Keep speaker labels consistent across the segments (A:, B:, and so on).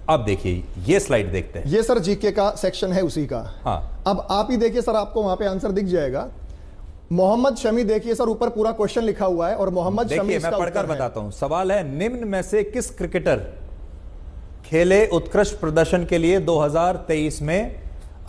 A: अब देखिए ये स्लाइड देखते हैं।
B: ये सर जीके का सेक्शन है उसी का।
A: हाँ,
B: अब आप ही देखिए सर, आपको वहां पे आंसर दिख जाएगा। मोहम्मद शमी, देखिए सर ऊपर पूरा क्वेश्चन लिखा हुआ है और मोहम्मद शमी
A: देखिए मैं पढ़कर बताता हूं। सवाल है, निम्न में से किस क्रिकेटर खेले उत्कृष्ट प्रदर्शन के लिए 2023 में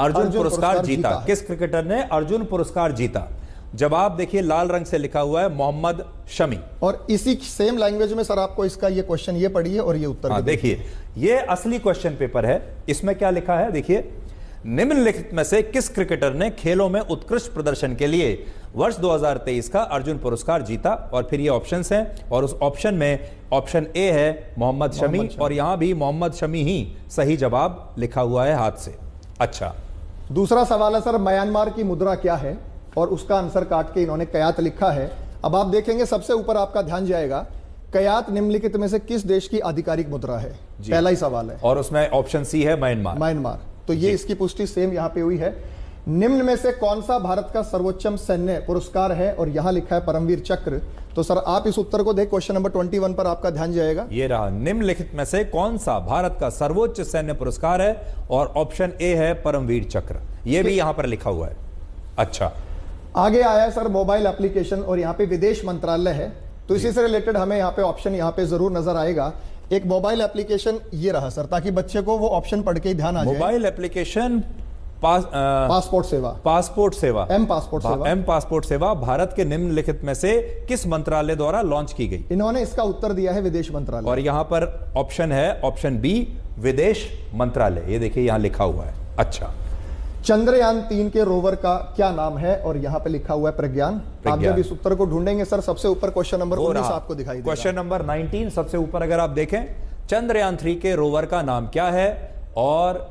A: अर्जुन पुरस्कार जीता? किस क्रिकेटर ने अर्जुन पुरस्कार जीता? जवाब देखिए लाल रंग से लिखा हुआ है, मोहम्मद शमी।
B: और इसी सेम लैंग्वेज में सर आपको इसका ये क्वेश्चन ये पढ़िए और ये उत्तर
A: देखिए, ये असली क्वेश्चन पेपर है। इसमें क्या लिखा है देखिए, निम्नलिखित में से किस क्रिकेटर ने खेलों में उत्कृष्ट प्रदर्शन के लिए वर्ष 2023 का अर्जुन पुरस्कार जीता? और फिर ये ऑप्शंस हैं, और उस ऑप्शन में ऑप्शन ए है मोहम्मद शमी, और यहां भी मोहम्मद शमी ही सही जवाब लिखा हुआ है हाथ से। अच्छा,
B: दूसरा सवाल है सर, म्यांमार की मुद्रा क्या है? और उसका आंसर काट के इन्होंने कयात लिखा है। अब आप देखेंगे सबसे ऊपर आपका ध्यान जाएगा, कयात निम्नलिखित में से किस देश की आधिकारिक मुद्रा है? पहला ही सवाल है,
A: और उसमें ऑप्शन सी है म्यांमार।
B: तो ये इसकी पुष्टि सेम यहां पे हुई है। निम्न में से कौन सा भारत का सर्वोच्चम सैन्य पुरस्कार है? और यहां लिखा है परमवीर चक्र। तो सर आप इस उत्तर को देख, क्वेश्चन नंबर 21 पर आपका ध्यान जाएगा।
A: ये रहा, निम्नलिखित में से कौन सा भारत का सर्वोच्च सैन्य पुरस्कार है? और ऑप्शन ए है परमवीर चक्र। ये भी यहां पर लिखा हुआ है। अच्छा,
B: आगे आया है सर मोबाइल एप्लीकेशन, और यहाँ पे विदेश मंत्रालय है, तो इसी से रिलेटेड हमें यहाँ पे ऑप्शन यहाँ पे जरूर नजर आएगा। एक मोबाइल एप्लीकेशन ये रहा सर, ताकि बच्चे को वो ऑप्शन पढ़ के ही ध्यान आ जाए।
A: मोबाइल एप्लीकेशन
B: पासपोर्ट सेवा, एम
A: पासपोर्ट सेवा भारत के निम्नलिखित में से किस मंत्रालय द्वारा लॉन्च की गई?
B: इन्होंने इसका उत्तर दिया है विदेश मंत्रालय,
A: और यहां पर ऑप्शन है ऑप्शन बी, विदेश मंत्रालय। ये देखिए यहां लिखा हुआ है। अच्छा,
B: चंद्रयान 3 के रोवर का क्या नाम है? और यहाँ पे लिखा हुआ है प्रज्ञान। आप जब इस उत्तर को ढूंढेंगे सर, सबसे ऊपर क्वेश्चन नंबर 19 आपको दिखाई देगा।
A: क्वेश्चन नंबर 19 सबसे ऊपर अगर आप देखें, चंद्रयान 3 के रोवर का नाम क्या है? और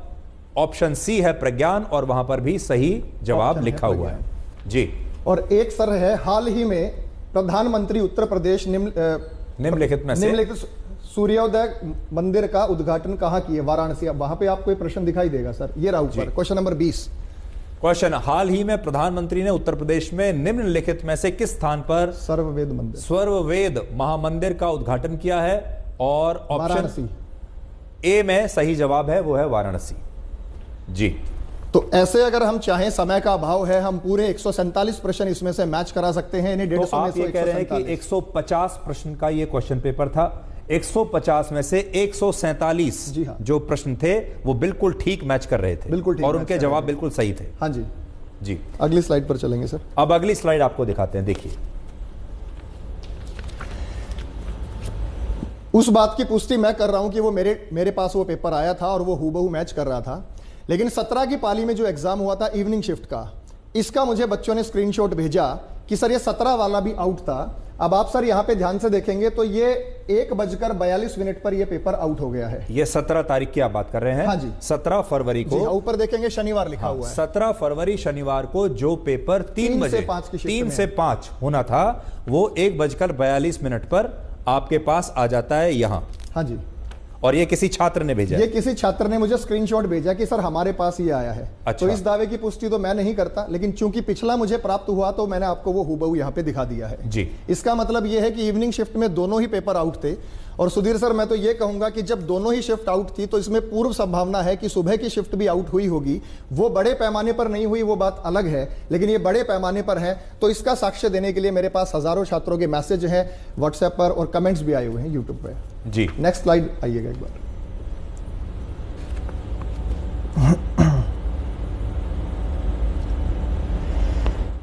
A: ऑप्शन सी है प्रज्ञान, और वहां पर भी सही जवाब लिखा हुआ है जी।
B: और एक सर है, हाल ही में प्रधानमंत्री उत्तर प्रदेश
A: निम्नलिखित में से
B: सूर्योदय मंदिर का उद्घाटन कहां किए? वाराणसी। अब वहां पे आपको एक प्रश्न दिखाई देगा सर, ये रहा ऊपर क्वेश्चन नंबर 20।
A: क्वेश्चन, हाल ही में प्रधानमंत्री ने उत्तर प्रदेश में निम्नलिखित में से किस स्थान पर सर्ववेद महामंदिर का उद्घाटन किया है? और ऑप्शन ए में सही जवाब है, वो है वाराणसी जी।
B: तो ऐसे अगर हम चाहें, समय का अभाव है, हम पूरे 147 प्रश्न इसमें से मैच करा सकते हैं।
A: तो आप ये कह रहे हैं कि 150 प्रश्न का ये क्वेश्चन पेपर था, 150 में से 147 जो प्रश्न थे वो बिल्कुल ठीक मैच कर रहे थे, बिल्कुल ठीक, और उनके जवाब बिल्कुल सही थे।
B: हाँ जी
A: जी।
B: अगली स्लाइड पर चलेंगे सर।
A: अब अगली स्लाइड आपको दिखाते हैं। देखिए,
B: उस बात की पुष्टि मैं कर रहा हूं कि वो मेरे पास वो पेपर आया था और वो हूबहू मैच कर रहा था, लेकिन 17 की पाली में जो एग्जाम हुआ था इवनिंग शिफ्ट का, इसका मुझे बच्चों ने स्क्रीनशॉट भेजा कि सर ये 17 वाला भी आउट था। अब आप सर यहाँ पे ध्यान से देखेंगे तो ये 1:42 पर ये पेपर आउट हो गया है।
A: ये 17 तारीख की आप बात कर रहे हैं?
B: हाँ जी,
A: 17 फरवरी को।
B: ऊपर देखेंगे शनिवार लिखा हुआ है।
A: 17 फरवरी शनिवार को जो पेपर 3 से 5 होना था, वो 1:42 पर आपके पास आ जाता है यहाँ।
B: हाँ जी,
A: और ये किसी छात्र ने भेजा?
B: ये किसी छात्र ने मुझे स्क्रीनशॉट भेजा कि सर हमारे पास ये आया है।
A: अच्छा।
B: तो इस दावे की पुष्टि तो मैं नहीं करता, लेकिन चूंकि पिछला मुझे प्राप्त हुआ तो मैंने आपको वो हूबहू यहाँ पे दिखा दिया है
A: जी।
B: इसका मतलब ये है कि इवनिंग शिफ्ट में दोनों ही पेपर आउट थे। और सुधीर सर, मैं तो ये कहूंगा कि जब दोनों ही शिफ्ट आउट थी तो इसमें पूर्व संभावना है कि सुबह की शिफ्ट भी आउट हुई होगी। वो बड़े पैमाने पर नहीं हुई, वो बात अलग है, लेकिन ये बड़े पैमाने पर है। तो इसका साक्ष्य देने के लिए मेरे पास हजारों छात्रों के मैसेज हैं व्हाट्सएप पर, और कमेंट्स भी आए हुए हैं यूट्यूब पर
A: जी।
B: नेक्स्ट स्लाइड आइएगा एक बार।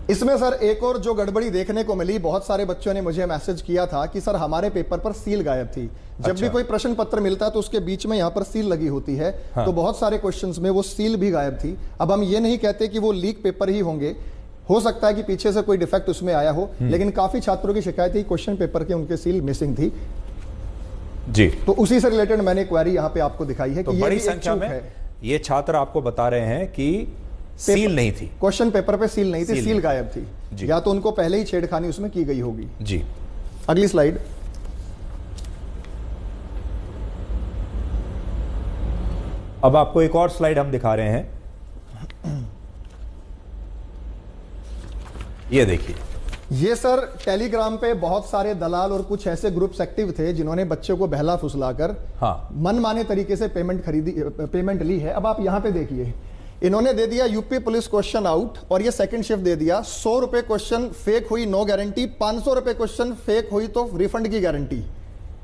B: इसमें सर एक और जो गड़बड़ी देखने को मिली, बहुत सारे बच्चों ने मुझे मैसेज किया था कि सर हमारे पेपर पर सील गायब थी। जब भी कोई प्रश्न पत्र मिलता है तो उसके बीच में यहाँ पर सील लगी होती है। हाँ। तो बहुत सारे क्वेश्चंस में वो सील भी गायब थी। अब हम ये नहीं कहते कि वो लीक पेपर ही होंगे, हो सकता है कि पीछे से कोई डिफेक्ट उसमें आया हो, लेकिन काफी छात्रों की शिकायत थी क्वेश्चन पेपर के उनके सील मिसिंग थी
A: जी।
B: तो उसी से रिलेटेड मैंने क्वेरी यहाँ पे आपको दिखाई है कि
A: बड़ी संख्या में ये छात्र आपको बता रहे हैं कि सील नहीं थी,
B: क्वेश्चन पेपर पे सील नहीं थी, सील गायब थी। या तो उनको पहले ही छेड़खानी उसमें की गई होगी
A: जी।
B: अगली स्लाइड।
A: अब आपको एक और स्लाइड हम दिखा रहे हैं। ये देखिए,
B: ये सर टेलीग्राम पे बहुत सारे दलाल और कुछ ऐसे ग्रुप्स एक्टिव थे जिन्होंने बच्चों को बहला फुसलाकर मनमाने तरीके से पेमेंट ली है। अब आप यहां पे देखिए, इन्होंने दे दिया यूपी पुलिस क्वेश्चन आउट और ये सेकंड शिफ्ट दे दिया। 100 रुपए क्वेश्चन फेक हुई, नो गारंटी। 500 रुपए क्वेश्चन फेक हुई तो रिफंड की गारंटी।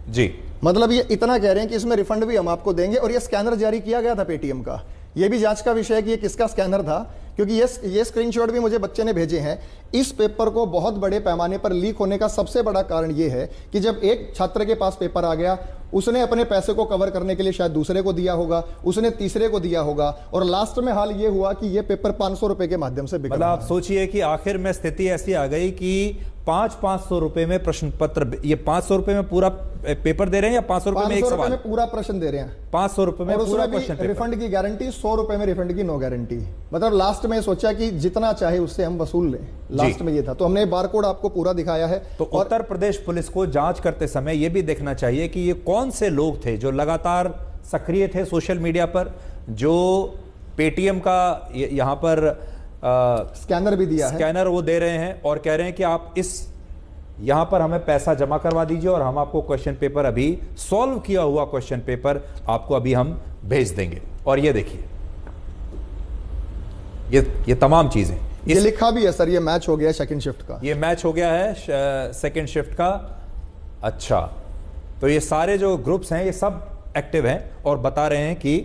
A: जी,
B: मतलब ये इतना कह रहे हैं कि इसमें रिफंड भी हम आपको देंगे। और ये स्कैनर जारी किया गया था पेटीएम का, ये भी जांच का विषय है कि ये किसका स्कैनर था, क्योंकि ये स्क्रीनशॉट भी मुझे बच्चे ने भेजे हैं। इस पेपर को बहुत बड़े पैमाने पर लीक होने का सबसे बड़ा कारण ये है कि जब एक छात्र के पास पेपर आ गया, उसने अपने पैसे को कवर करने के लिए शायद दूसरे को दिया होगा, उसने तीसरे को दिया होगा, और लास्ट में हाल ये हुआ कि ये पेपर 500 रुपए के माध्यम से बिक रहा है।
A: मतलब आप सोचिए कि आखिर में स्थिति ऐसी आ गई कि 500 रुपए में प्रश्न पत्र, ये 500 रुपए में पूरा पेपर दे रहे हैं या 500 रुपए में एक सवाल?
B: में पूरा प्रश्न दे रहे हैं,
A: 500 रुपए में पूरा क्वेश्चन पेपर।
B: रिफंड की गारंटी, 100 रुपए में रिफंड की नो गारंटी। मतलब लास्ट में सोचा कि जितना चाहे उससे हम वसूल लें, लास्ट में ये था। तो हमने बारकोड आपको पूरा दिखाया है।
A: तो उत्तर प्रदेश पुलिस को जांच करते समय यह भी देखना चाहिए कि ये कौन से लोग थे जो लगातार सक्रिय थे सोशल मीडिया पर, जो पेटीएम का यहां पर
B: स्कैनर भी दिया है,
A: स्कैनर वो दे रहे हैं और कह रहे हैं कि आप इस यहां पर हमें पैसा जमा करवा दीजिए और हम आपको क्वेश्चन पेपर, अभी सॉल्व किया हुआ क्वेश्चन पेपर आपको अभी हम भेज देंगे। और ये देखिए, ये तमाम चीजें,
B: ये लिखा भी है सर, ये मैच हो गया सेकंड शिफ्ट का,
A: ये मैच हो गया है सेकंड शिफ्ट का। अच्छा, तो ये सारे जो ग्रुप्स हैं ये सब एक्टिव हैं और बता रहे हैं कि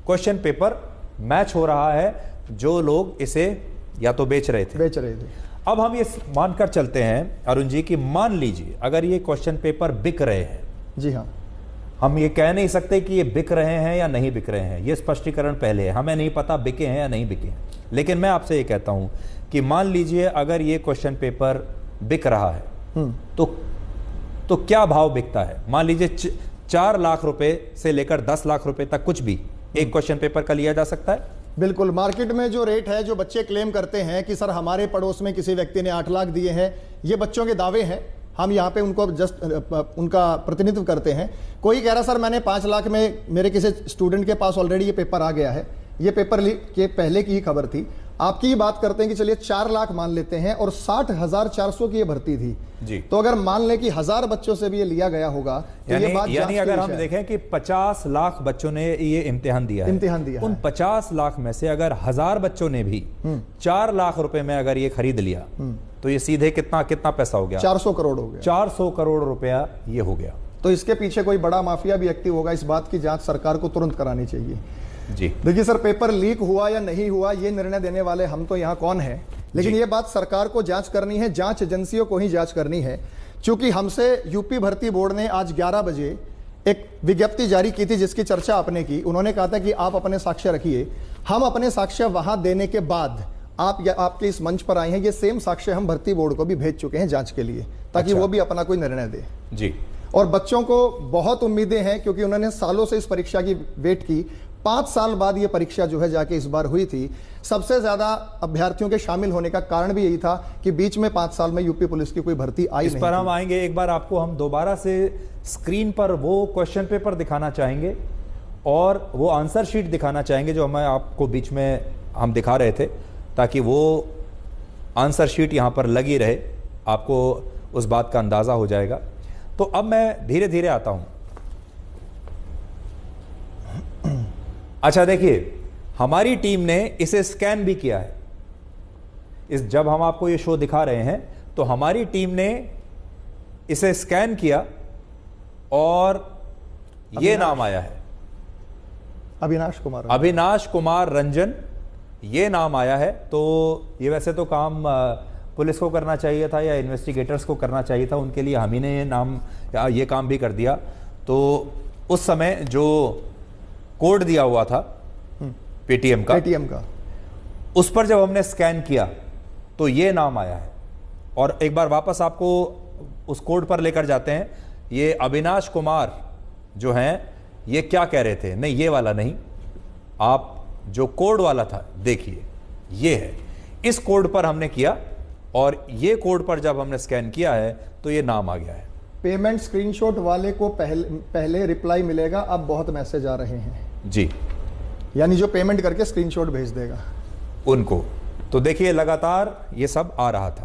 A: क्वेश्चन पेपर मैच हो रहा है, जो लोग इसे या तो बेच रहे थे। अब हम ये मानकर चलते हैं अरुण जी कि मान लीजिए अगर ये क्वेश्चन पेपर बिक रहे हैं।
B: जी हाँ,
A: हम ये कह नहीं सकते कि ये बिक रहे हैं या नहीं बिक रहे हैं, ये स्पष्टीकरण पहले है, हमें नहीं पता बिके हैं या नहीं बिके हैं। लेकिन मैं आपसे ये कहता हूं कि मान लीजिए अगर ये क्वेश्चन पेपर बिक रहा है तो क्या भाव बिकता है? मान लीजिए 4 लाख रुपए से लेकर 10 लाख रुपए तक कुछ भी एक क्वेश्चन पेपर का लिया जा सकता है।
B: बिल्कुल, मार्केट में जो रेट है, जो बच्चे क्लेम करते हैं कि सर हमारे पड़ोस में किसी व्यक्ति ने 8 लाख दिए हैं, ये बच्चों के दावे हैं। हम यहाँ पे उनको जस्ट उनका प्रतिनिधित्व करते हैं। कोई कह रहा सर मैंने 5 लाख में, मेरे किसी स्टूडेंट के पास ऑलरेडी ये पेपर आ गया है, ये पेपर लीक के पहले की ही खबर थी। आपकी बात करते हैं कि चलिए 4 लाख मान लेते हैं और 60,400 की ये भर्ती थी
A: जी।
B: तो अगर मान ले कि 1000 बच्चों से भी ये लिया गया होगा तो ये बात
A: यानी अगर हम देखें कि 50 लाख बच्चों ने ये इम्तिहान दिया है, उन 50 लाख में से अगर 1000 बच्चों ने भी 4 लाख रुपए में अगर ये खरीद लिया तो ये सीधे कितना पैसा हो गया?
B: 400 करोड़ हो गया।
A: 400 करोड़ रुपया ये हो गया।
B: तो इसके पीछे कोई बड़ा माफिया भी एक्टिव होगा। इस बात की जांच सरकार को तुरंत करानी चाहिए।
A: जी
B: देखिए सर, पेपर लीक हुआ या नहीं हुआ ये निर्णय देने वाले हम तो यहाँ कौन है, लेकिन ये बात सरकार को जांच करनी है, जांच एजेंसियों को ही जांच करनी है। क्योंकि हमसे यूपी भर्ती बोर्ड ने आज 11 बजे एक विज्ञप्ति जारी की थी जिसकी चर्चा आपने की। उन्होंने कहा था कि आप अपने साक्ष्य रखिए, हम अपने साक्ष्य वहां देने के बाद आपके इस मंच पर आए हैं। ये सेम साक्ष्य हम भर्ती बोर्ड को भी भेज चुके हैं जांच के लिए, ताकि वो भी अपना कोई निर्णय दे।
A: जी,
B: और बच्चों को बहुत उम्मीदें हैं क्योंकि उन्होंने सालों से इस परीक्षा की वेट की। 5 साल बाद ये परीक्षा जो है जाके इस बार हुई थी। सबसे ज्यादा अभ्यर्थियों के शामिल होने का कारण भी यही था कि बीच में 5 साल में यूपी पुलिस की कोई भर्ती आई नहीं।
A: इस पर हम आएंगे। एक बार आपको हम दोबारा से स्क्रीन पर वो क्वेश्चन पेपर दिखाना चाहेंगे और वो आंसर शीट दिखाना चाहेंगे जो हमें आपको बीच में हम दिखा रहे थे, ताकि वो आंसर शीट यहां पर लगी रहे, आपको उस बात का अंदाजा हो जाएगा। तो अब मैं धीरे धीरे आता हूं। अच्छा देखिए, हमारी टीम ने इसे स्कैन भी किया है। जब हम आपको ये शो दिखा रहे हैं तो हमारी टीम ने इसे स्कैन किया और ये नाम आया है, अविनाश कुमार रंजन, ये नाम आया है। तो ये वैसे तो काम पुलिस को करना चाहिए था या इन्वेस्टिगेटर्स को करना चाहिए था, उनके लिए हम ही ने ये काम भी कर दिया। तो उस समय जो कोड दिया हुआ था पेटीएम का, उस पर जब हमने स्कैन किया तो ये नाम आया है। और एक बार वापस आपको उस कोड पर लेकर जाते हैं। ये अविनाश कुमार जो हैं, ये क्या कह रहे थे? नहीं, ये वाला नहीं, आप जो कोड वाला था देखिए, ये है। इस कोड पर हमने किया और ये कोड पर जब हमने स्कैन किया है तो ये नाम आ गया है।
B: पेमेंट स्क्रीनशॉट वाले को पहले रिप्लाई मिलेगा, अब बहुत मैसेज आ रहे हैं
A: जी,
B: यानी जो पेमेंट करके स्क्रीनशॉट भेज देगा
A: उनको। तो देखिए लगातार ये सब आ रहा था।